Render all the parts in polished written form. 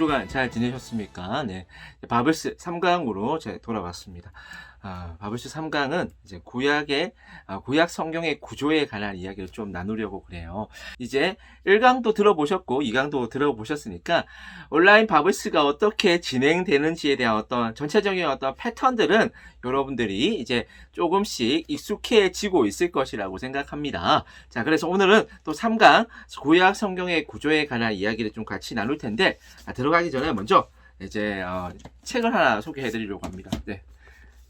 주간 잘 지내셨습니까? 네. 바블스 3강으로 돌아왔습니다. 바블스 3강은 이제 구약 성경의 구조에 관한 이야기를 좀 나누려고 그래요. 이제 1강도 들어보셨고 2강도 들어보셨으니까 온라인 바블스가 어떻게 진행되는지에 대한 어떤 전체적인 어떤 패턴들은 여러분들이 이제 조금씩 익숙해지고 있을 것이라고 생각합니다. 자, 그래서 오늘은 또 3강 구약 성경의 구조에 관한 이야기를 좀 같이 나눌 텐데, 들어가기 전에 먼저 이제 책을 하나 소개해 드리려고 합니다. 네.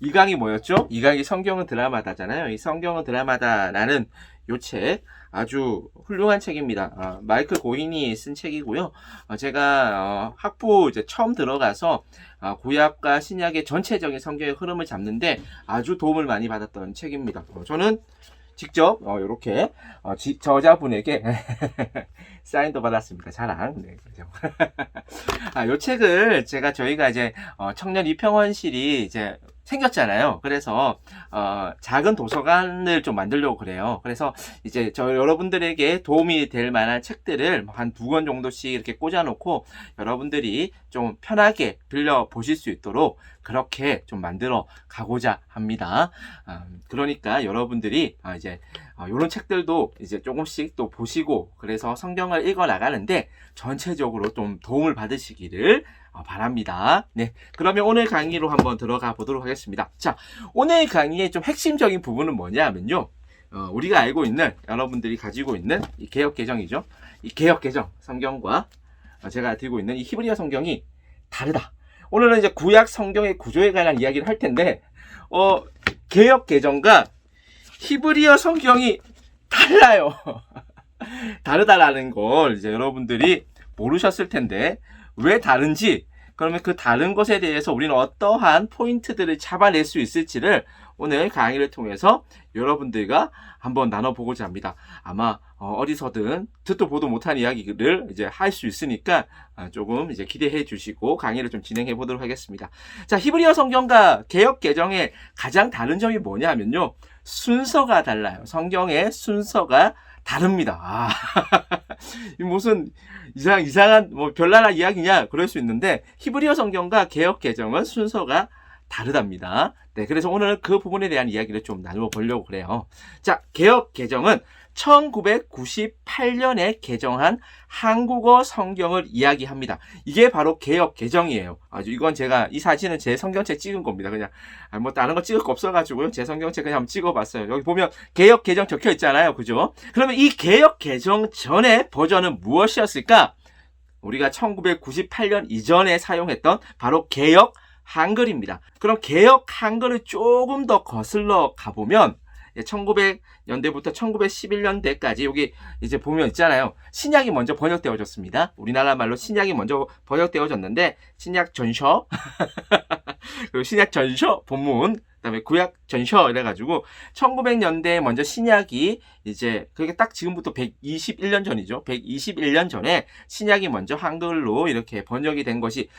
2강이 뭐였죠? 2강이 성경은 드라마다잖아요. 이 성경은 드라마다라는 요 책 아주 훌륭한 책입니다. 마이클 고인이 쓴 책이고요. 제가 학부 이제 처음 들어가서 구약과 신약의 전체적인 성경의 흐름을 잡는데 아주 도움을 많이 받았던 책입니다. 저는 직접 이렇게 저자분에게 사인도 받았습니다. 자랑. 네, 그죠. 요 책을 저희가 이제 청년 이평원실이 이제 생겼잖아요. 그래서 작은 도서관을 좀 만들려고 그래요. 그래서 이제 여러분들에게 도움이 될 만한 책들을 한 2권 정도씩 이렇게 꽂아놓고 여러분들이 좀 편하게 빌려 보실 수 있도록 그렇게 좀 만들어 가고자 합니다. 그러니까 여러분들이 이제 이런 책들도 이제 조금씩 또 보시고 그래서 성경을 읽어 나가는데 전체적으로 좀 도움을 받으시기를 바랍니다. 네, 그러면 오늘 강의로 한번 들어가 보도록 하겠습니다. 자, 오늘 강의의 좀 핵심적인 부분은 뭐냐면요, 우리가 알고 있는 여러분들이 가지고 있는 이 개역개정이죠. 이 개역개정 성경과 제가 들고 있는 이 히브리어 성경이 다르다. 오늘은 이제 구약 성경의 구조에 관한 이야기를 할 텐데, 개역개정과 히브리어 성경이 달라요. 다르다라는 걸 이제 여러분들이 모르셨을 텐데, 왜 다른지, 그러면 그 다른 것에 대해서 우리는 어떠한 포인트들을 잡아낼 수 있을지를 오늘 강의를 통해서 여러분들과 한번 나눠보고자 합니다. 아마 어디서든 듣도 보도 못한 이야기를 이제 할 수 있으니까 조금 이제 기대해 주시고 강의를 좀 진행해 보도록 하겠습니다. 자, 히브리어 성경과 개역 개정의 가장 다른 점이 뭐냐면요, 순서가 달라요. 성경의 순서가 다릅니다. 무슨 이상한 별나라 이야기냐 그럴 수 있는데 히브리어 성경과 개역 개정은 순서가 다르답니다. 네, 그래서 오늘 그 부분에 대한 이야기를 좀 나누어 보려고 그래요. 자, 개역 개정은 1998년에 개정한 한국어 성경을 이야기합니다. 이게 바로 개역 개정이에요. 이건 이 사진은 제 성경책 찍은 겁니다. 그냥 다른 거 찍을 거 없어가지고요. 제 성경책 그냥 한번 찍어봤어요. 여기 보면 개역 개정 적혀 있잖아요. 그죠? 그러면 이 개역 개정 전의 버전은 무엇이었을까? 우리가 1998년 이전에 사용했던 바로 개역 한글입니다. 그럼 개역 한글을 조금 더 거슬러 가보면 1900년대부터 1911년대까지 여기 이제 보면 있잖아요. 신약이 먼저 번역되어졌습니다. 우리나라 말로 신약이 먼저 번역되어졌는데 신약 전서 그리고 신약 전서 본문, 그다음에 구약 전서 이래가지고 1900년대에 먼저 신약이 이제 그게 딱 지금부터 121년 전이죠. 121년 전에 신약이 먼저 한글로 이렇게 번역이 된 것이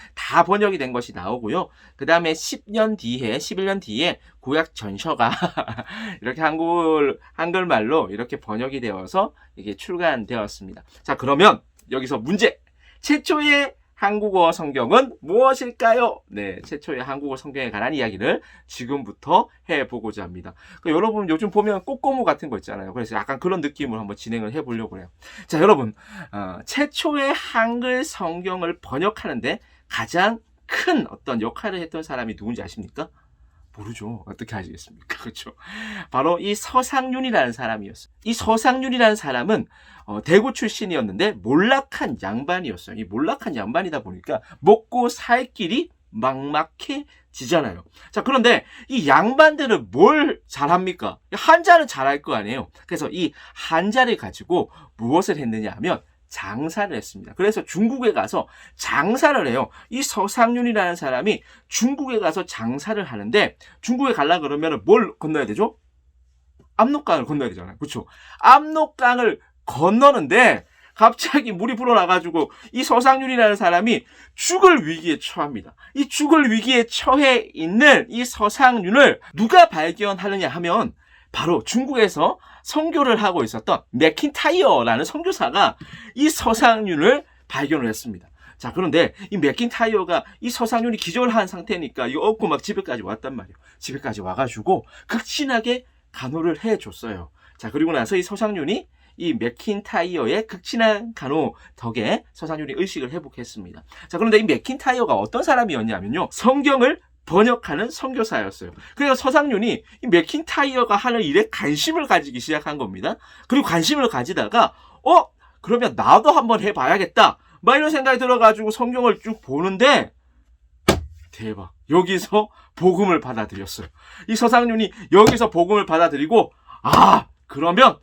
나오고요. 그 다음에 11년 뒤에 구약 전서가 이렇게 한글말로 이렇게 번역이 되어서 이게 출간되었습니다. 자, 그러면 여기서 문제. 최초의 한국어 성경은 무엇일까요? 네, 최초의 한국어 성경에 관한 이야기를 지금부터 해보고자 합니다. 여러분 요즘 보면 꼬꼬무 같은 거 있잖아요. 그래서 약간 그런 느낌으로 한번 진행을 해보려고 해요. 자, 여러분, 최초의 한글 성경을 번역하는데 가장 큰 어떤 역할을 했던 사람이 누군지 아십니까? 모르죠. 어떻게 아시겠습니까? 그렇죠. 바로 이 서상윤이라는 사람이었어요. 이 서상윤이라는 사람은 대구 출신이었는데 몰락한 양반이었어요. 이 몰락한 양반이다 보니까 먹고 살 길이 막막해지잖아요. 자, 그런데 이 양반들은 뭘 잘합니까? 한자는 잘할 거 아니에요. 그래서 이 한자를 가지고 무엇을 했느냐 하면 장사를 했습니다. 그래서 중국에 가서 장사를 해요. 이 서상윤이라는 사람이 중국에 가서 장사를 하는데, 중국에 가려고 그러면 뭘 건너야 되죠? 압록강을 건너야 되잖아요. 그렇죠? 압록강을 건너는데 갑자기 물이 불어나가지고 이 서상윤이라는 사람이 죽을 위기에 처합니다. 이 죽을 위기에 처해 있는 이 서상윤을 누가 발견하느냐 하면 바로 중국에서 선교를 하고 있었던 맥킨타이어라는 선교사가 이 서상윤을 발견을 했습니다. 자, 그런데 이 맥킨타이어가 이 서상윤이 기절을 한 상태니까 이거 업고 막 집에까지 왔단 말이에요. 집에까지 와가지고 극진하게 간호를 해줬어요. 자, 그리고 나서 이 서상윤이 이 맥킨타이어의 극진한 간호 덕에 서상윤이 의식을 회복했습니다. 자, 그런데 이 맥킨타이어가 어떤 사람이었냐면요, 성경을 번역하는 선교사였어요. 그래서 서상윤이 이 맥킨타이어가 하는 일에 관심을 가지기 시작한 겁니다. 그리고 관심을 가지다가 그러면 나도 한번 해봐야겠다, 막 이런 생각이 들어가지고 성경을 쭉 보는데 대박, 여기서 복음을 받아들였어요. 이 서상윤이 여기서 복음을 받아들이고, 그러면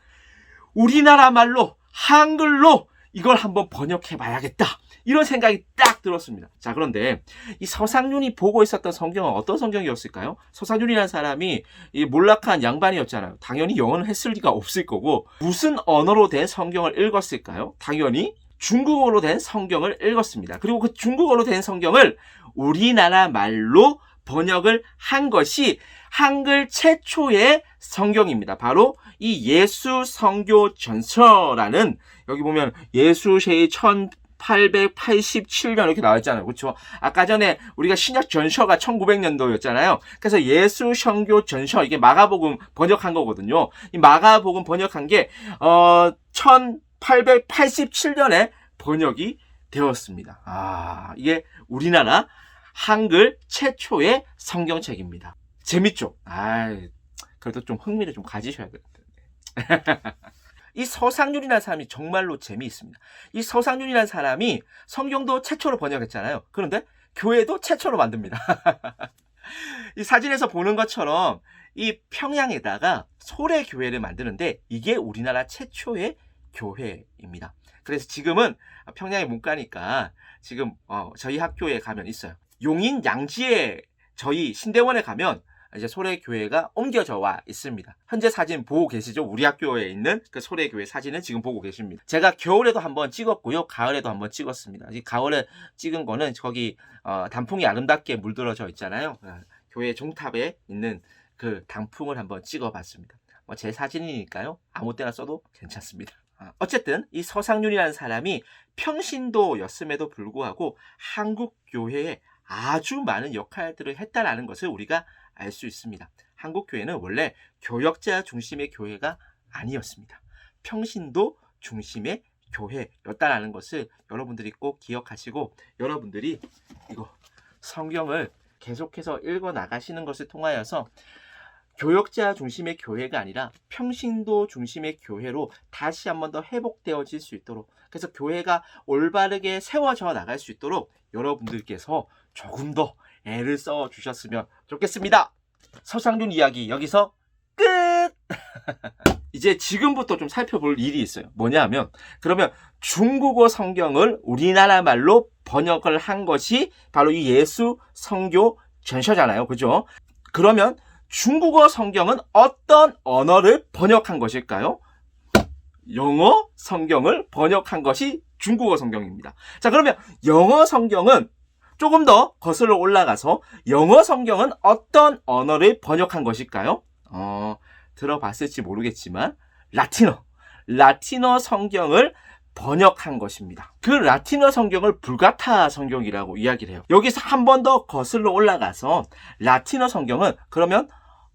우리나라 말로 한글로 이걸 한번 번역해 봐야겠다, 이런 생각이 딱 들었습니다. 자, 그런데 이 서상윤이 보고 있었던 성경은 어떤 성경이었을까요? 서상윤이라는 사람이 이 몰락한 양반이었잖아요. 당연히 영어는 했을 리가 없을 거고, 무슨 언어로 된 성경을 읽었을까요? 당연히 중국어로 된 성경을 읽었습니다. 그리고 그 중국어로 된 성경을 우리나라 말로 번역을 한 것이 한글 최초의 성경입니다. 바로 이 예수성교전서라는, 여기 보면 예수세기 1887년 이렇게 나와 있잖아요. 그렇죠? 아까 전에 우리가 신약 전서가 1900년도였잖아요. 그래서 예수성교전서, 이게 마가복음 번역한 거거든요. 이 마가복음 번역한 게 1887년에 번역이 되었습니다. 이게 우리나라 한글 최초의 성경책입니다. 재밌죠? 그래도 좀 흥미를 좀 가지셔야 되는데. 이 서상윤이라는 사람이 정말로 재미있습니다. 이 서상윤이라는 사람이 성경도 최초로 번역했잖아요. 그런데 교회도 최초로 만듭니다. 이 사진에서 보는 것처럼 이 평양에다가 소래교회를 만드는데, 이게 우리나라 최초의 교회입니다. 그래서 지금은 평양에 못 가니까 지금 저희 학교에 가면 있어요. 용인 양지에 저희 신대원에 가면 이제 소래교회가 옮겨져 와 있습니다. 현재 사진 보고 계시죠? 우리 학교에 있는 그 소래교회 사진은 지금 보고 계십니다. 제가 겨울에도 한번 찍었고요, 가을에도 한번 찍었습니다. 이 가을에 찍은 거는 거기 단풍이 아름답게 물들어져 있잖아요. 교회 종탑에 있는 그 단풍을 한번 찍어봤습니다. 제 사진이니까요, 아무 때나 써도 괜찮습니다. 어쨌든 이 서상윤이라는 사람이 평신도였음에도 불구하고 한국 교회에 아주 많은 역할들을 했다라는 것을 우리가 알 수 있습니다. 한국 교회는 원래 교역자 중심의 교회가 아니었습니다. 평신도 중심의 교회였다라는 것을 여러분들이 꼭 기억하시고, 여러분들이 이거 성경을 계속해서 읽어 나가시는 것을 통하여서 교역자 중심의 교회가 아니라 평신도 중심의 교회로 다시 한번 더 회복되어질 수 있도록, 그래서 교회가 올바르게 세워져 나갈 수 있도록 여러분들께서 조금 더 애를 써 주셨으면 좋겠습니다. 서상윤 이야기 여기서 끝! 이제 지금부터 좀 살펴볼 일이 있어요. 뭐냐면, 그러면 중국어 성경을 우리나라 말로 번역을 한 것이 바로 이 예수 성교 전서잖아요. 그죠? 그러면 중국어 성경은 어떤 언어를 번역한 것일까요? 영어 성경을 번역한 것이 중국어 성경입니다. 자, 그러면 영어 성경은 조금 더 거슬러 올라가서 영어 성경은 어떤 언어를 번역한 것일까요? 들어봤을지 모르겠지만 라틴어 성경을 번역한 것입니다. 그 라틴어 성경을 불가타 성경이라고 이야기를 해요. 여기서 한 번 더 거슬러 올라가서 라틴어 성경은 그러면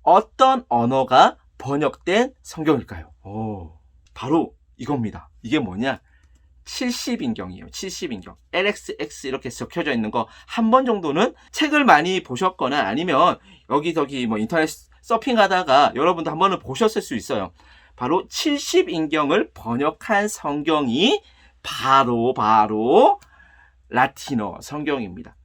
어떤 언어가 번역된 성경일까요? 바로 이겁니다. 이게 뭐냐? 70인경이에요. 70인경. LXX 이렇게 적혀져 있는 거 한 번 정도는 책을 많이 보셨거나 아니면 여기저기 뭐 인터넷 서핑하다가 여러분도 한 번은 보셨을 수 있어요. 바로 70인경을 번역한 성경이 바로 라틴어 성경입니다.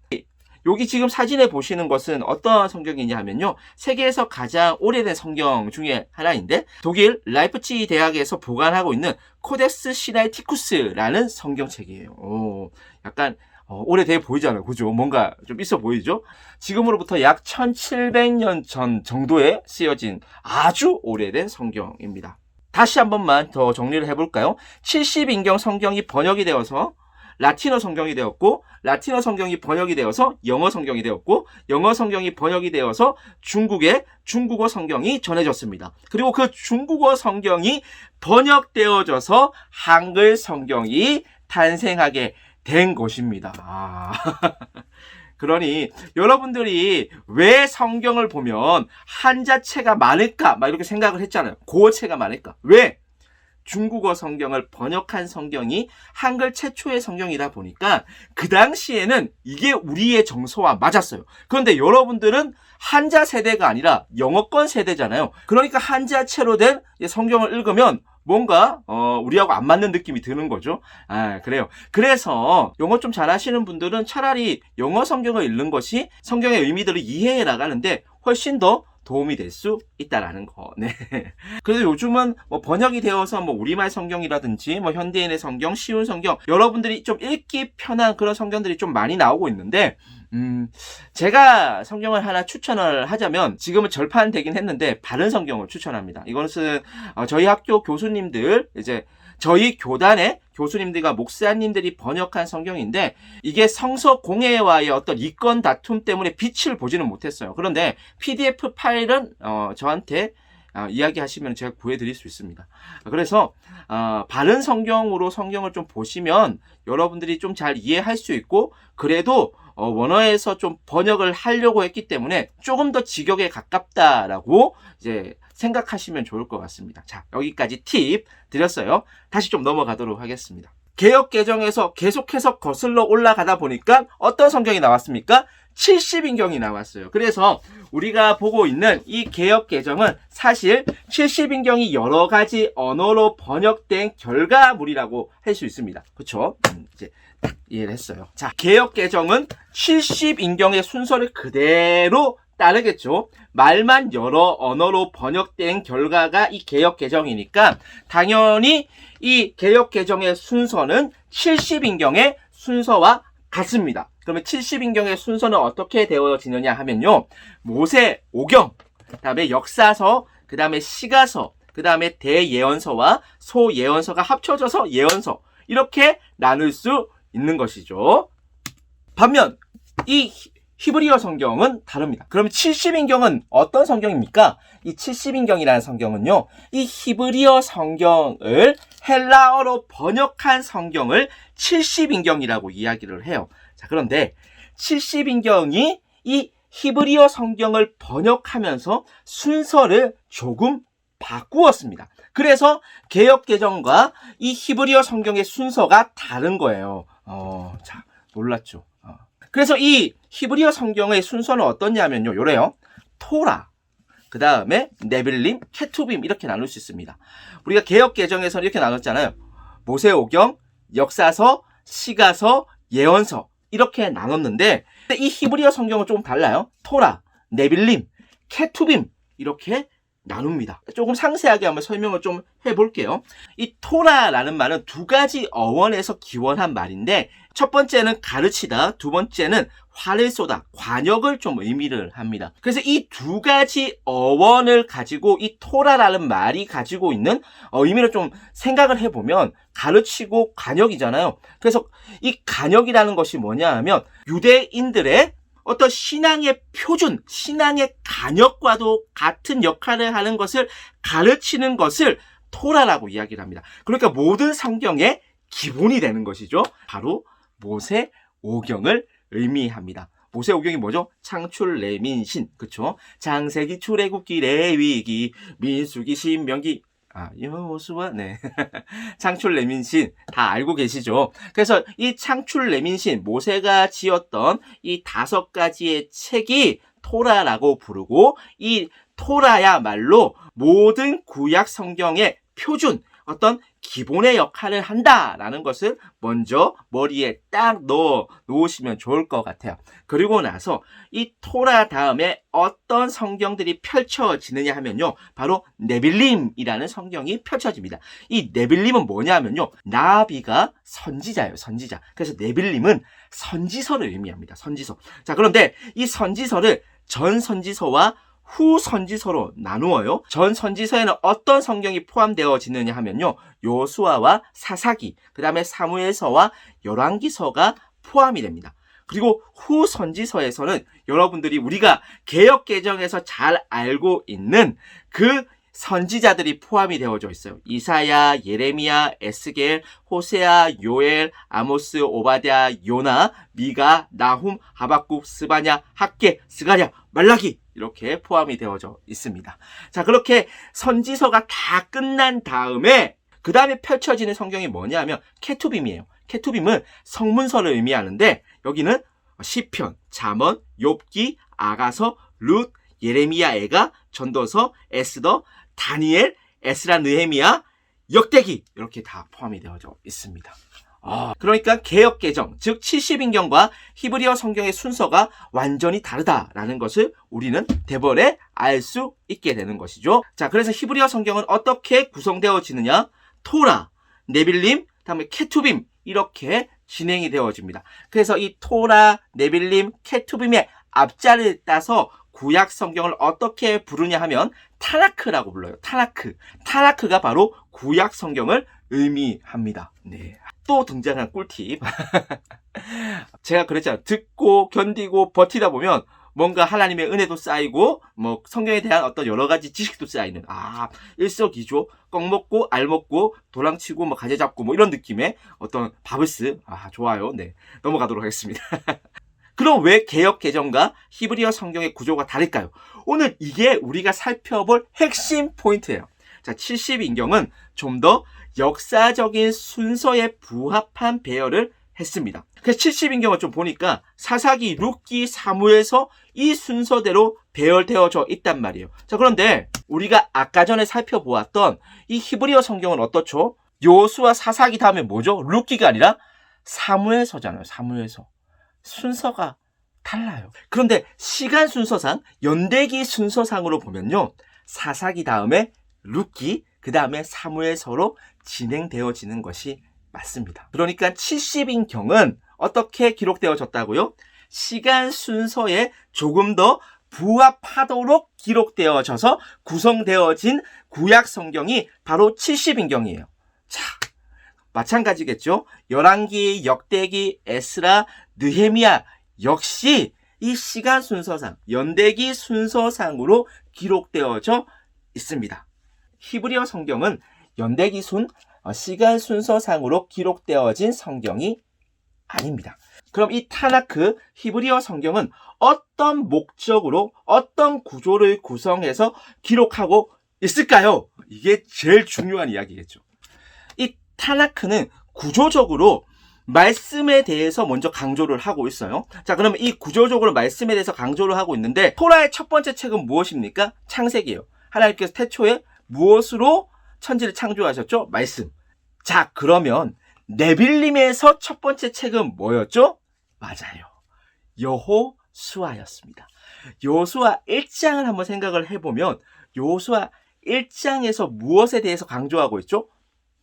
여기 지금 사진에 보시는 것은 어떤 성경이냐 하면요, 세계에서 가장 오래된 성경 중에 하나인데, 독일 라이프치히 대학에서 보관하고 있는 코덱스 시나이티쿠스라는 성경책이에요. 약간 오래돼 보이잖아요. 그죠? 뭔가 좀 있어 보이죠? 지금으로부터 약 1700년 전 정도에 쓰여진 아주 오래된 성경입니다. 다시 한 번만 더 정리를 해볼까요? 70인경 성경이 번역이 되어서 라틴어 성경이 되었고, 라틴어 성경이 번역이 되어서 영어 성경이 되었고, 영어 성경이 번역이 되어서 중국의 중국어 성경이 전해졌습니다. 그리고 그 중국어 성경이 번역되어져서 한글 성경이 탄생하게 된 것입니다. 그러니 여러분들이 왜 성경을 보면 한자체가 많을까? 막 이렇게 생각을 했잖아요. 고어체가 많을까? 왜? 중국어 성경을 번역한 성경이 한글 최초의 성경이다 보니까 그 당시에는 이게 우리의 정서와 맞았어요. 그런데 여러분들은 한자 세대가 아니라 영어권 세대잖아요. 그러니까 한자체로 된 성경을 읽으면 뭔가 우리하고 안 맞는 느낌이 드는 거죠. 그래요. 그래서 영어 좀 잘하시는 분들은 차라리 영어 성경을 읽는 것이 성경의 의미들을 이해해 나가는데 훨씬 더 도움이 될 수 있다라는 거. 네. 그래서 요즘은 뭐 번역이 되어서 뭐 우리말 성경이라든지 뭐 현대인의 성경, 쉬운 성경, 여러분들이 좀 읽기 편한 그런 성경들이 좀 많이 나오고 있는데, 제가 성경을 하나 추천을 하자면 지금은 절판되긴 했는데 바른 성경을 추천합니다. 이것은 저희 학교 교수님들, 이제 저희 교단의 교수님들과 목사님들이 번역한 성경인데 이게 성서 공회와의 어떤 이권 다툼 때문에 빛을 보지는 못했어요. 그런데 PDF 파일은 저한테 이야기하시면 제가 구해드릴 수 있습니다. 그래서 바른 성경으로 성경을 좀 보시면 여러분들이 좀 잘 이해할 수 있고, 그래도 원어에서 좀 번역을 하려고 했기 때문에 조금 더 직역에 가깝다라고 이제 생각하시면 좋을 것 같습니다. 자, 여기까지 팁 드렸어요. 다시 좀 넘어가도록 하겠습니다. 개역 개정에서 계속해서 거슬러 올라가다 보니까 어떤 성경이 나왔습니까? 70인경이 나왔어요. 그래서 우리가 보고 있는 이 개역 개정은 사실 70인경이 여러 가지 언어로 번역된 결과물이라고 할 수 있습니다. 그렇죠? 이제 딱 이해를 했어요. 자, 개역 개정은 70인경의 순서를 그대로 따르겠죠. 말만 여러 언어로 번역된 결과가 이 개역 개정이니까 당연히 이 개역 개정의 순서는 70인경의 순서와 같습니다. 그러면 70인경의 순서는 어떻게 되어지느냐 하면요. 모세 오경, 그 다음에 역사서, 그 다음에 시가서, 그 다음에 대예언서와 소예언서가 합쳐져서 예언서, 이렇게 나눌 수 있는 것이죠. 반면 이 히브리어 성경은 다릅니다. 그러면 70인경은 어떤 성경입니까? 이 70인경이라는 성경은요, 이 히브리어 성경을 헬라어로 번역한 성경을 70인경이라고 이야기를 해요. 자, 그런데 70인경이 이 히브리어 성경을 번역하면서 순서를 조금 바꾸었습니다. 그래서 개역 개정과 이 히브리어 성경의 순서가 다른 거예요. 자, 놀랐죠? 그래서 이 히브리어 성경의 순서는 어떠냐면요, 요래요. 토라, 그 다음에 네빌림, 케투빔, 이렇게 나눌 수 있습니다. 우리가 개역 개정에서는 이렇게 나눴잖아요. 모세오경, 역사서, 시가서, 예언서, 이렇게 나눴는데 이 히브리어 성경은 조금 달라요. 토라, 네빌림, 케투빔, 이렇게 나눕니다. 조금 상세하게 한번 설명을 좀 해볼게요. 이 토라라는 말은 두 가지 어원에서 기원한 말인데, 첫 번째는 가르치다, 두 번째는 화를 쏘다, 관역을 좀 의미를 합니다. 그래서 이 두 가지 어원을 가지고 이 토라라는 말이 가지고 있는 의미를 좀 생각을 해보면 가르치고 관역이잖아요. 그래서 이 관역이라는 것이 뭐냐 하면 유대인들의 어떤 신앙의 표준, 신앙의 관역과도 같은 역할을 하는 것을 가르치는 것을 토라라고 이야기를 합니다. 그러니까 모든 성경의 기본이 되는 것이죠. 바로 모세 오경을 의미합니다. 모세 오경이 뭐죠? 창출, 레민신, 그쵸? 창세기, 출애굽기, 레위기, 민수기, 신명기, 여호수아, 네. 창출, 레민신 다 알고 계시죠? 그래서 이 창출, 레민신, 모세가 지었던 이 5가지의 책이 토라라고 부르고, 이 토라야말로 모든 구약 성경의 표준, 어떤 기본의 역할을 한다라는 것을 먼저 머리에 딱 넣어 놓으시면 좋을 것 같아요. 그리고 나서 이 토라 다음에 어떤 성경들이 펼쳐지느냐 하면요, 바로 네빌림이라는 성경이 펼쳐집니다. 이 네빌림은 뭐냐면요, 나비가 선지자예요. 선지자. 그래서 네빌림은 선지서를 의미합니다. 선지서. 자, 그런데 이 선지서를 전 선지서와 후 선지서로 나누어요. 전 선지서에는 어떤 성경이 포함되어지느냐 하면요, 요수아와 사사기, 그 다음에 사무엘서와 열왕기서가 포함이 됩니다. 그리고 후 선지서에서는 여러분들이 우리가 개역 개정에서 잘 알고 있는 그 선지자들이 포함이 되어져 있어요. 이사야, 예레미야, 에스겔, 호세아, 요엘, 아모스, 오바댜, 요나, 미가, 나훔, 하박국, 스바냐, 학개, 스가랴, 말라기 이렇게 포함이 되어져 있습니다. 자, 그렇게 선지서가 다 끝난 다음에 그 다음에 펼쳐지는 성경이 뭐냐면 케투빔이에요. 케투빔은 성문서를 의미하는데 여기는 시편, 잠언, 욥기, 아가서, 룻, 예레미야, 애가, 전도서, 에스더, 다니엘, 에스라, 느헤미야, 역대기 이렇게 다 포함이 되어져 있습니다. 그러니까 개역개정, 즉 70인경과 히브리어 성경의 순서가 완전히 다르다라는 것을 우리는 대벌에 알 수 있게 되는 것이죠. 자, 그래서 히브리어 성경은 어떻게 구성되어지느냐? 토라, 네빌림, 다음에 케투빔 이렇게 진행이 되어집니다. 그래서 이 토라, 네빌림, 케투빔의 앞자리를 따서 구약 성경을 어떻게 부르냐 하면 타나크라고 불러요. 타나크. 타나크가 바로 구약 성경을 의미합니다. 네. 또 등장한 꿀팁. 제가 그랬잖아요. 듣고 견디고 버티다 보면 뭔가 하나님의 은혜도 쌓이고 뭐 성경에 대한 어떤 여러 가지 지식도 쌓이는 일석이조 껌 먹고 알 먹고 도랑치고 뭐 가재 잡고 뭐 이런 느낌의 어떤 바브스. 좋아요. 네. 넘어가도록 하겠습니다. 그럼 왜 개역 개정과 히브리어 성경의 구조가 다를까요? 오늘 이게 우리가 살펴볼 핵심 포인트예요. 자, 70인경은 좀 더 역사적인 순서에 부합한 배열을 했습니다. 그래서 70인경을 좀 보니까 사사기, 룻기, 사무엘서 이 순서대로 배열되어져 있단 말이에요. 자, 그런데 우리가 아까 전에 살펴보았던 이 히브리어 성경은 어떻죠? 요수와 사사기 다음에 뭐죠? 룻기가 아니라 사무엘서잖아요. 사무엘서. 순서가 달라요. 그런데 시간 순서상, 연대기 순서상으로 보면요. 사사기 다음에 룻기, 그 다음에 사무엘서로 진행되어지는 것이 맞습니다. 그러니까 70인경은 어떻게 기록되어졌다고요? 시간 순서에 조금 더 부합하도록 기록되어져서 구성되어진 구약 성경이 바로 70인경이에요. 자, 마찬가지겠죠. 열왕기, 역대기, 에스라, 느헤미야 역시 이 시간 순서상, 연대기 순서상으로 기록되어져 있습니다. 히브리어 성경은 연대기 시간 순서상으로 기록되어진 성경이 아닙니다. 그럼 이 타나크 히브리어 성경은 어떤 목적으로 어떤 구조를 구성해서 기록하고 있을까요? 이게 제일 중요한 이야기겠죠. 이 타나크는 구조적으로 말씀에 대해서 먼저 강조를 하고 있어요. 자, 그러면 이 구조적으로 말씀에 대해서 강조를 하고 있는데 토라의 첫 번째 책은 무엇입니까? 창세기예요. 하나님께서 태초에 무엇으로 천지를 창조하셨죠? 말씀. 자, 그러면 네빌림에서 첫 번째 책은 뭐였죠? 맞아요. 여호수아였습니다. 여호수아 1장을 한번 생각을 해보면 여호수아 1장에서 무엇에 대해서 강조하고 있죠?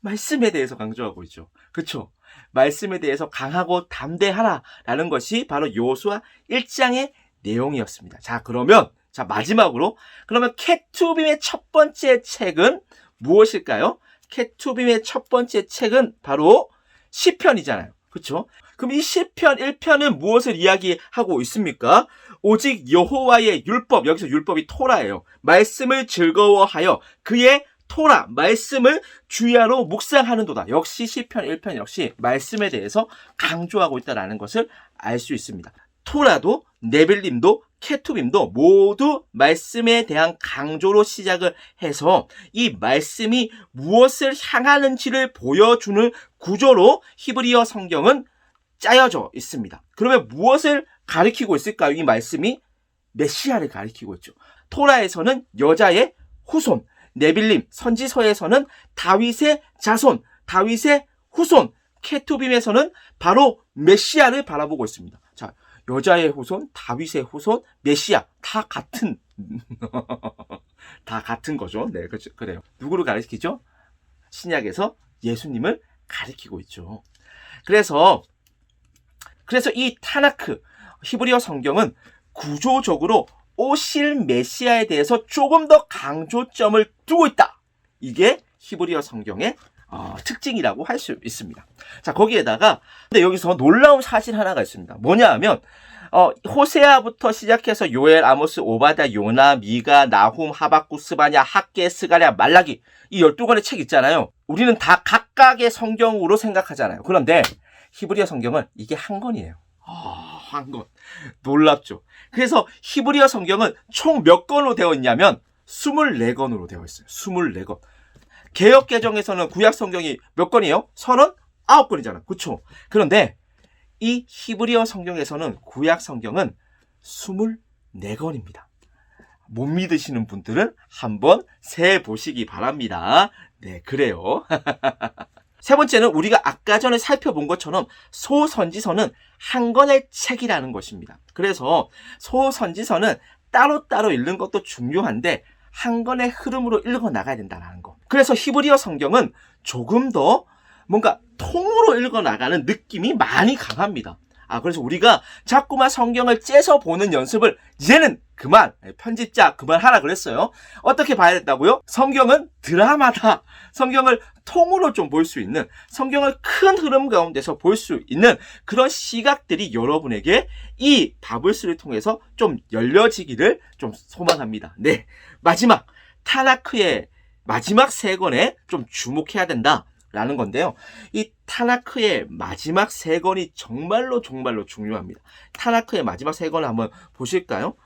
말씀에 대해서 강조하고 있죠. 그렇죠? 말씀에 대해서 강하고 담대하라 라는 것이 바로 여호수아 1장의 내용이었습니다. 자, 그러면 마지막으로 그러면 케투빔의 첫 번째 책은 무엇일까요? 케투빔의 첫 번째 책은 바로 시편이잖아요. 그렇죠? 그럼 이 시편 1편은 무엇을 이야기하고 있습니까? 오직 여호와의 율법, 여기서 율법이 토라예요. 말씀을 즐거워하여 그의 토라, 말씀을 주야로 묵상하는도다. 역시 시편 1편 역시 말씀에 대해서 강조하고 있다는 것을 알 수 있습니다. 토라도 네빌림도 케투빔도 모두 말씀에 대한 강조로 시작을 해서 이 말씀이 무엇을 향하는지를 보여주는 구조로 히브리어 성경은 짜여져 있습니다. 그러면 무엇을 가리키고 있을까요? 이 말씀이 메시아를 가리키고 있죠. 토라에서는 여자의 후손, 네빌림 선지서에서는 다윗의 자손, 다윗의 후손, 케투빔에서는 바로 메시아를 바라보고 있습니다. 자, 여자의 후손, 다윗의 후손, 메시아 다 같은 다 같은 거죠. 네, 그렇죠. 그래요. 누구를 가리키죠? 신약에서 예수님을 가리키고 있죠. 그래서 이 타나크 히브리어 성경은 구조적으로 오실 메시아에 대해서 조금 더 강조점을 두고 있다. 이게 히브리어 성경의 특징이라고 할 수 있습니다. 자, 거기에다가 근데 여기서 놀라운 사실 하나가 있습니다. 뭐냐 하면 호세아부터 시작해서 요엘, 아모스, 오바댜, 요나, 미가, 나훔, 하박국, 스바냐, 학개, 스가랴, 말라기 이 12권의 책 있잖아요. 우리는 다 각각의 성경으로 생각하잖아요. 그런데 히브리어 성경은 이게 한 권이에요. 한 권. 놀랍죠. 그래서 히브리어 성경은 총 몇 권으로 되어 있냐면 24권으로 되어 있어요. 24권. 개역 개정에서는 구약 성경이 몇 권이에요? 39권이잖아. 그렇죠? 그런데 이 히브리어 성경에서는 구약 성경은 24권입니다. 못 믿으시는 분들은 한번 세 보시기 바랍니다. 네, 그래요. 세 번째는 우리가 아까 전에 살펴본 것처럼 소선지서는 한 권의 책이라는 것입니다. 그래서 소선지서는 따로따로 읽는 것도 중요한데 한 권의 흐름으로 읽어 나가야 된다는 거. 그래서 히브리어 성경은 조금 더 뭔가 통으로 읽어 나가는 느낌이 많이 강합니다. 그래서 우리가 자꾸만 성경을 째서 보는 연습을 이제는 그만, 편집자 그만하라 그랬어요. 어떻게 봐야 된다고요? 성경은 드라마다. 성경을 통으로 좀 볼 수 있는, 성경을 큰 흐름 가운데서 볼 수 있는 그런 시각들이 여러분에게 이 바블스를 통해서 좀 열려지기를 좀 소망합니다. 네, 마지막 타나크의 마지막 세 권에 좀 주목해야 된다 라는 건데요. 이 타나크의 마지막 세 권이 정말로 중요합니다. 타나크의 마지막 세 권을 한번 보실까요?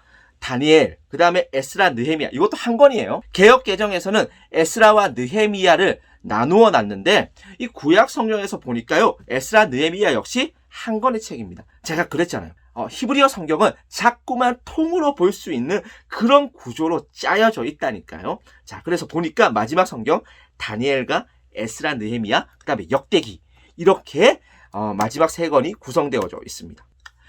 다니엘, 그 다음에 에스라, 느헤미야. 이것도 한 권이에요. 개역 개정에서는 에스라와 느헤미야를 나누어 놨는데 이 구약 성경에서 보니까요. 에스라, 느헤미야 역시 한 권의 책입니다. 제가 그랬잖아요. 히브리어 성경은 자꾸만 통으로 볼 수 있는 그런 구조로 짜여져 있다니까요. 자, 그래서 보니까 마지막 성경 다니엘과 에스라, 느헤미야, 그 다음에 역대기 이렇게 마지막 세 권이 구성되어져 있습니다.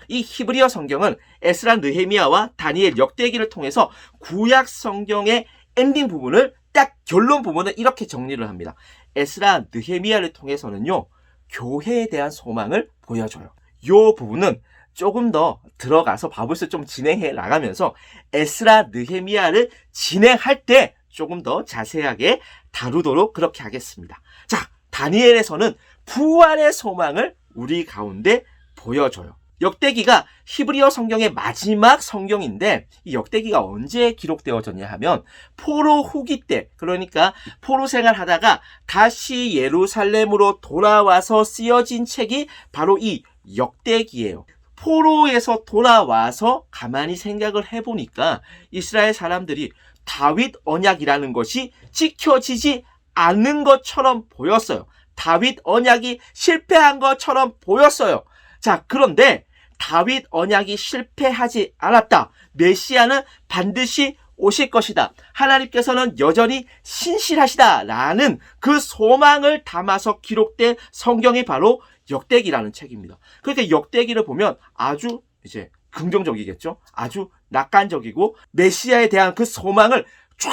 이 히브리어 성경은 에스라, 느헤미야와 다니엘, 역대기를 통해서 구약 성경의 엔딩 부분을 딱 결론 부분을 이렇게 정리를 합니다. 에스라, 느헤미야를 통해서는요. 교회에 대한 소망을 보여줘요. 이 부분은 조금 더 들어가서 바블스 좀 진행해 나가면서 에스라, 느헤미야를 진행할 때 조금 더 자세하게 다루도록 그렇게 하겠습니다. 자, 다니엘에서는 부활의 소망을 우리 가운데 보여줘요. 역대기가 히브리어 성경의 마지막 성경인데 이 역대기가 언제 기록되어졌냐 하면 포로 후기 때, 그러니까 포로 생활하다가 다시 예루살렘으로 돌아와서 쓰여진 책이 바로 이 역대기예요. 포로에서 돌아와서 가만히 생각을 해보니까 이스라엘 사람들이 다윗 언약이라는 것이 지켜지지 않는 것처럼 보였어요. 다윗 언약이 실패한 것처럼 보였어요. 자, 그런데 다윗 언약이 실패하지 않았다. 메시아는 반드시 오실 것이다. 하나님께서는 여전히 신실하시다. 라는 그 소망을 담아서 기록된 성경이 바로 역대기라는 책입니다. 그러니까 역대기를 보면 아주 이제 긍정적이겠죠. 아주 낙관적이고 메시아에 대한 그 소망을 쫙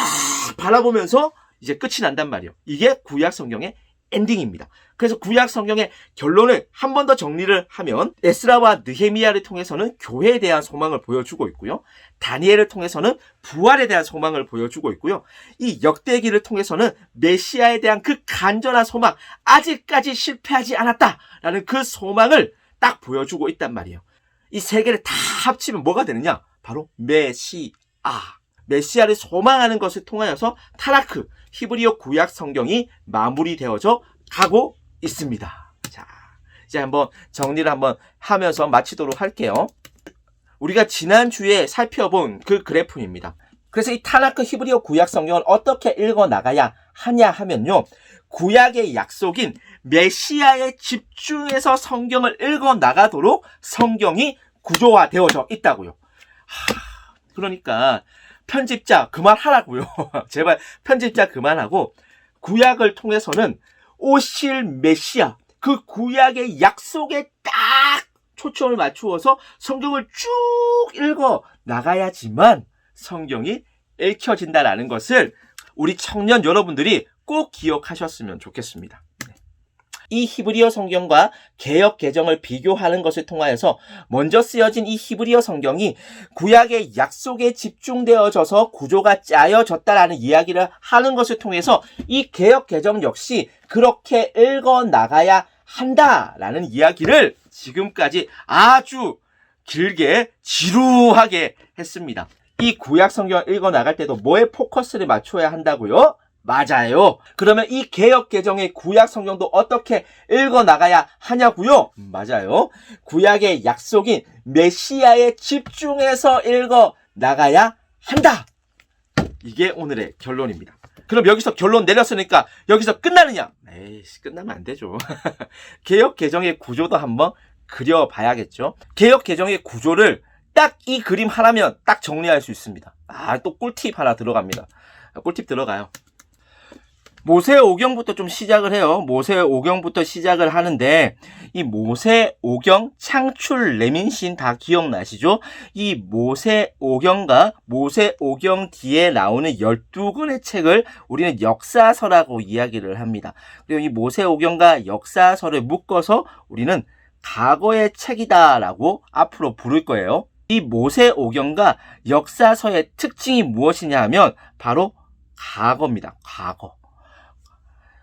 바라보면서 이제 끝이 난단 말이에요. 이게 구약 성경의 엔딩입니다. 그래서 구약 성경의 결론을 한 번 더 정리를 하면 에스라와 느헤미야를 통해서는 교회에 대한 소망을 보여주고 있고요. 다니엘을 통해서는 부활에 대한 소망을 보여주고 있고요. 이 역대기를 통해서는 메시아에 대한 그 간절한 소망, 아직까지 실패하지 않았다라는 그 소망을 딱 보여주고 있단 말이에요. 이 세 개를 다 합치면 뭐가 되느냐? 바로 메시아. 메시아를 소망하는 것을 통하여서 타나크, 히브리어 구약 성경이 마무리되어져 가고 있습니다. 자, 이제 한번 정리를 한번 하면서 마치도록 할게요. 우리가 지난주에 살펴본 그 그래프입니다. 그래서 이 타나크 히브리어 구약 성경을 어떻게 읽어 나가야 하냐 하면요. 구약의 약속인 메시아에 집중해서 성경을 읽어 나가도록 성경이 구조화되어져 있다고요. 그러니까 편집자 그만하라고요. 제발 편집자 그만하고 구약을 통해서는 오실 메시아, 그 구약의 약속에 딱 초점을 맞추어서 성경을 쭉 읽어 나가야지만 성경이 읽혀진다라는 것을 우리 청년 여러분들이 꼭 기억하셨으면 좋겠습니다. 이 히브리어 성경과 개역 개정을 비교하는 것을 통하여서 먼저 쓰여진 이 히브리어 성경이 구약의 약속에 집중되어져서 구조가 짜여졌다라는 이야기를 하는 것을 통해서 이 개역 개정 역시 그렇게 읽어 나가야 한다라는 이야기를 지금까지 아주 길게 지루하게 했습니다. 이 구약 성경을 읽어 나갈 때도 뭐에 포커스를 맞춰야 한다고요? 맞아요. 그러면 이 개역 개정의 구약 성경도 어떻게 읽어 나가야 하냐고요? 맞아요. 구약의 약속인 메시아에 집중해서 읽어 나가야 한다. 이게 오늘의 결론입니다. 그럼 여기서 결론 내렸으니까 여기서 끝나느냐? 에이씨, 끝나면 안 되죠. 개역 개정의 구조도 한번 그려봐야겠죠. 개역 개정의 구조를 딱 이 그림 하나면 딱 정리할 수 있습니다. 또 꿀팁 하나 들어갑니다. 꿀팁 들어가요. 모세오경부터 좀 시작을 해요. 모세오경부터 시작을 하는데 이 모세오경, 창출, 레민신 다 기억나시죠? 이 모세오경과 모세오경 뒤에 나오는 12권의 책을 우리는 역사서라고 이야기를 합니다. 그리고 이 모세오경과 역사서를 묶어서 우리는 과거의 책이다라고 앞으로 부를 거예요. 이 모세오경과 역사서의 특징이 무엇이냐 하면 바로 과거입니다.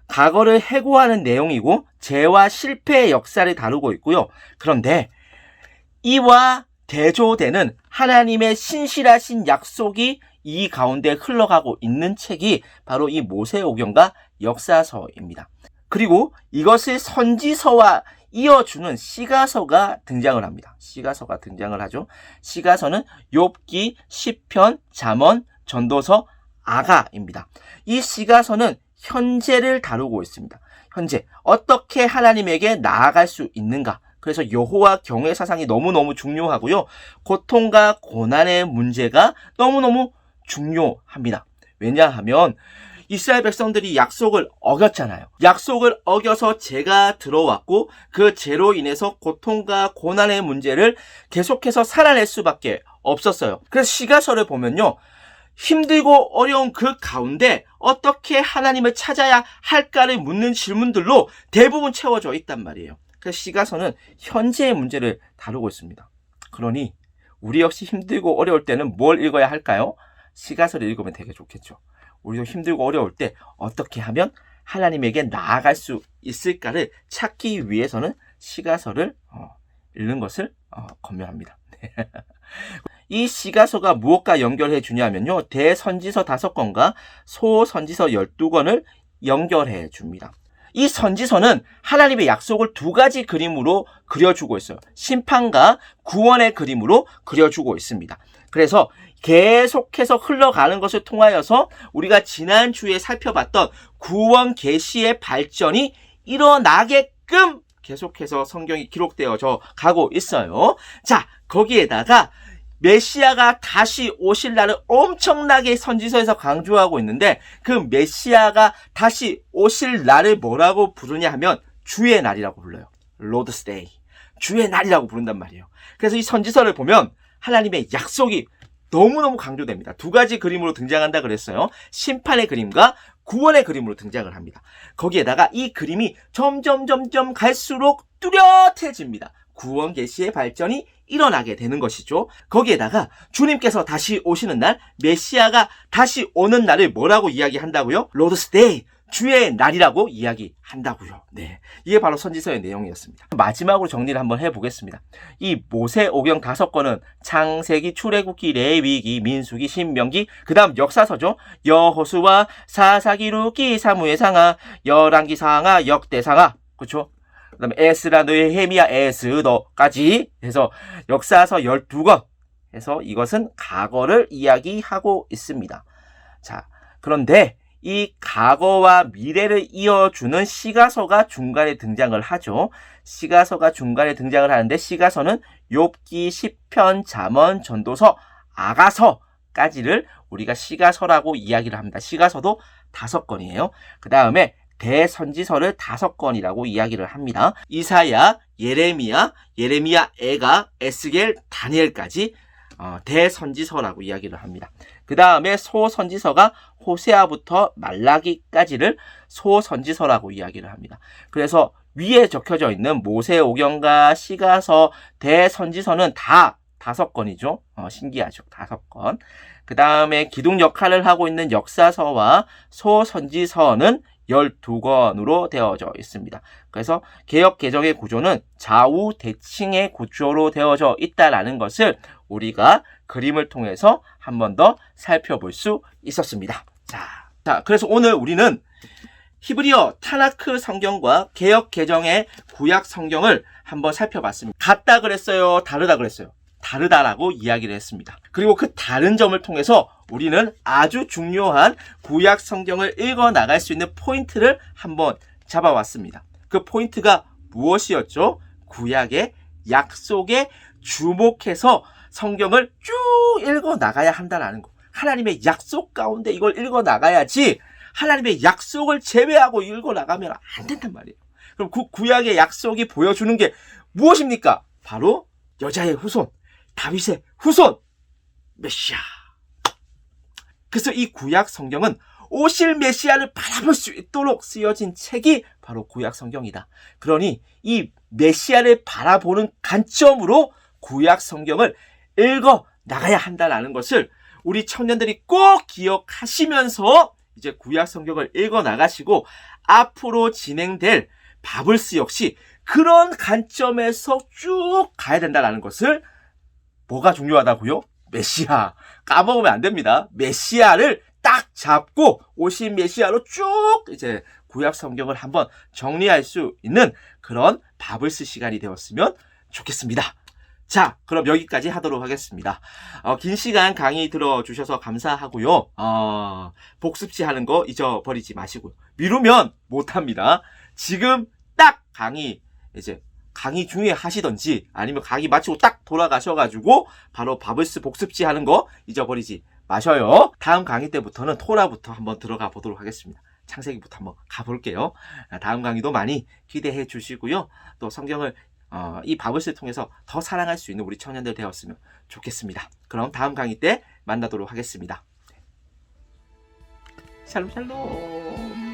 과거를 해고하는 내용이고 죄와 실패의 역사를 다루고 있고요. 그런데 이와 대조되는 하나님의 신실하신 약속이 이 가운데 흘러가고 있는 책이 바로 이 모세오경과 역사서입니다. 그리고 이것을 선지서와 이어주는 시가서가 등장을 합니다. 시가서가 등장을 하죠. 시가서는 욥기, 시편, 잠언, 전도서, 아가입니다. 이 시가서는 현재를 다루고 있습니다. 현재 어떻게 하나님에게 나아갈 수 있는가. 그래서 여호와 경외 사상이 너무너무 중요하고요. 고통과 고난의 문제가 너무너무 중요합니다. 왜냐하면 이스라엘 백성들이 약속을 어겼잖아요. 약속을 어겨서 죄가 들어왔고 그 죄로 인해서 고통과 고난의 문제를 계속해서 살아낼 수밖에 없었어요. 그래서 시가서를 보면요. 힘들고 어려운 그 가운데 어떻게 하나님을 찾아야 할까를 묻는 질문들로 대부분 채워져 있단 말이에요. 그래서 시가서는 현재의 문제를 다루고 있습니다. 그러니 우리 역시 힘들고 어려울 때는 뭘 읽어야 할까요? 시가서를 읽으면 되게 좋겠죠. 우리도 힘들고 어려울 때 어떻게 하면 하나님에게 나아갈 수 있을까를 찾기 위해서는 시가서를 읽는 것을 권면합니다. 이 시가서가 무엇과 연결해 주냐면요. 대선지서 5권과 소선지서 12권을 연결해 줍니다. 이 선지서는 하나님의 약속을 2가지 그림으로 그려주고 있어요. 심판과 구원의 그림으로 그려주고 있습니다. 그래서 계속해서 흘러가는 것을 통하여서 우리가 지난주에 살펴봤던 구원 계시의 발전이 일어나게끔 계속해서 성경이 기록되어져 가고 있어요. 자, 거기에다가 메시아가 다시 오실 날을 엄청나게 선지서에서 강조하고 있는데 그 메시아가 다시 오실 날을 뭐라고 부르냐 하면 주의 날이라고 불러요. Lord's Day. 주의 날이라고 부른단 말이에요. 그래서 이 선지서를 보면 하나님의 약속이 너무너무 강조됩니다. 2가지 그림으로 등장한다 그랬어요. 심판의 그림과 구원의 그림으로 등장을 합니다. 거기에다가 이 그림이 점점 갈수록 뚜렷해집니다. 구원 계시의 발전이 일어나게 되는 것이죠. 거기에다가 주님께서 다시 오시는 날, 메시아가 다시 오는 날을 뭐라고 이야기한다고요? Lord's Day, 주의 날이라고 이야기한다고요. 네, 이게 바로 선지서의 내용이었습니다. 마지막으로 정리를 한번 해보겠습니다. 이 모세오경 5권은 창세기, 출애굽기, 레위기, 민수기, 신명기, 그 다음 역사서죠. 여호수아, 사사기, 룻기, 사무엘상하, 열왕기상하, 역대상하, 그렇죠? 그 다음에 에스라, 느헤미야, 에스더까지 해서 역사서 12권 해서 이것은 과거를 이야기하고 있습니다. 자, 그런데 이 과거와 미래를 이어주는 시가서가 중간에 등장을 하죠. 시가서가 중간에 등장을 하는데 시가서는 욥기, 시편, 잠언, 전도서, 아가서까지를 우리가 시가서라고 이야기를 합니다. 시가서도 5권이에요. 그 다음에 대선지서를 5권이라고 이야기를 합니다. 이사야, 예레미야, 애가, 에스겔, 다니엘까지 대선지서라고 이야기를 합니다. 그 다음에 소선지서가 호세아부터 말라기까지를 소선지서라고 이야기를 합니다. 그래서 위에 적혀져 있는 모세오경과 시가서, 대선지서는 다 5권이죠. 신기하죠. 5권. 그 다음에 기둥 역할을 하고 있는 역사서와 소선지서는 12권으로 되어져 있습니다. 그래서 개역 개정의 구조는 좌우 대칭의 구조로 되어져 있다라는 것을 우리가 그림을 통해서 한 번 더 살펴볼 수 있었습니다. 자, 그래서 오늘 우리는 히브리어 타나크 성경과 개역 개정의 구약 성경을 한번 살펴봤습니다. 같다 그랬어요? 다르다 그랬어요? 다르다라고 이야기를 했습니다. 그리고 그 다른 점을 통해서 우리는 아주 중요한 구약 성경을 읽어 나갈 수 있는 포인트를 한번 잡아왔습니다. 그 포인트가 무엇이었죠? 구약의 약속에 주목해서 성경을 쭉 읽어 나가야 한다는 거. 하나님의 약속 가운데 이걸 읽어 나가야지 하나님의 약속을 제외하고 읽어 나가면 안 된단 말이에요. 그럼 그 구약의 약속이 보여주는 게 무엇입니까? 바로 여자의 후손, 다윗의 후손, 메시아. 그래서 이 구약 성경은 오실 메시아를 바라볼 수 있도록 쓰여진 책이 바로 구약 성경이다. 그러니 이 메시아를 바라보는 관점으로 구약 성경을 읽어 나가야 한다는 것을 우리 청년들이 꼭 기억하시면서 이제 구약 성경을 읽어 나가시고 앞으로 진행될 바블스 역시 그런 관점에서 쭉 가야 된다는 것을 뭐가 중요하다고요? 메시아. 까먹으면 안 됩니다. 메시아를 딱 잡고 오신 메시아로 쭉 이제 구약 성경을 한번 정리할 수 있는 그런 바블스 시간이 되었으면 좋겠습니다. 자, 그럼 여기까지 하도록 하겠습니다. 긴 시간 강의 들어주셔서 감사하고요. 복습지 하는 거 잊어버리지 마시고요. 미루면 못합니다. 지금 딱 강의 중에 하시던지 아니면 강의 마치고 딱 돌아가셔가지고 바로 바블스 복습지 하는 거 잊어버리지 마셔요. 다음 강의 때부터는 토라부터 한번 들어가 보도록 하겠습니다. 창세기부터 한번 가볼게요. 다음 강의도 많이 기대해 주시고요. 또 성경을 이 바블스를 통해서 더 사랑할 수 있는 우리 청년들 되었으면 좋겠습니다. 그럼 다음 강의 때 만나도록 하겠습니다. 샬롬 샬롬.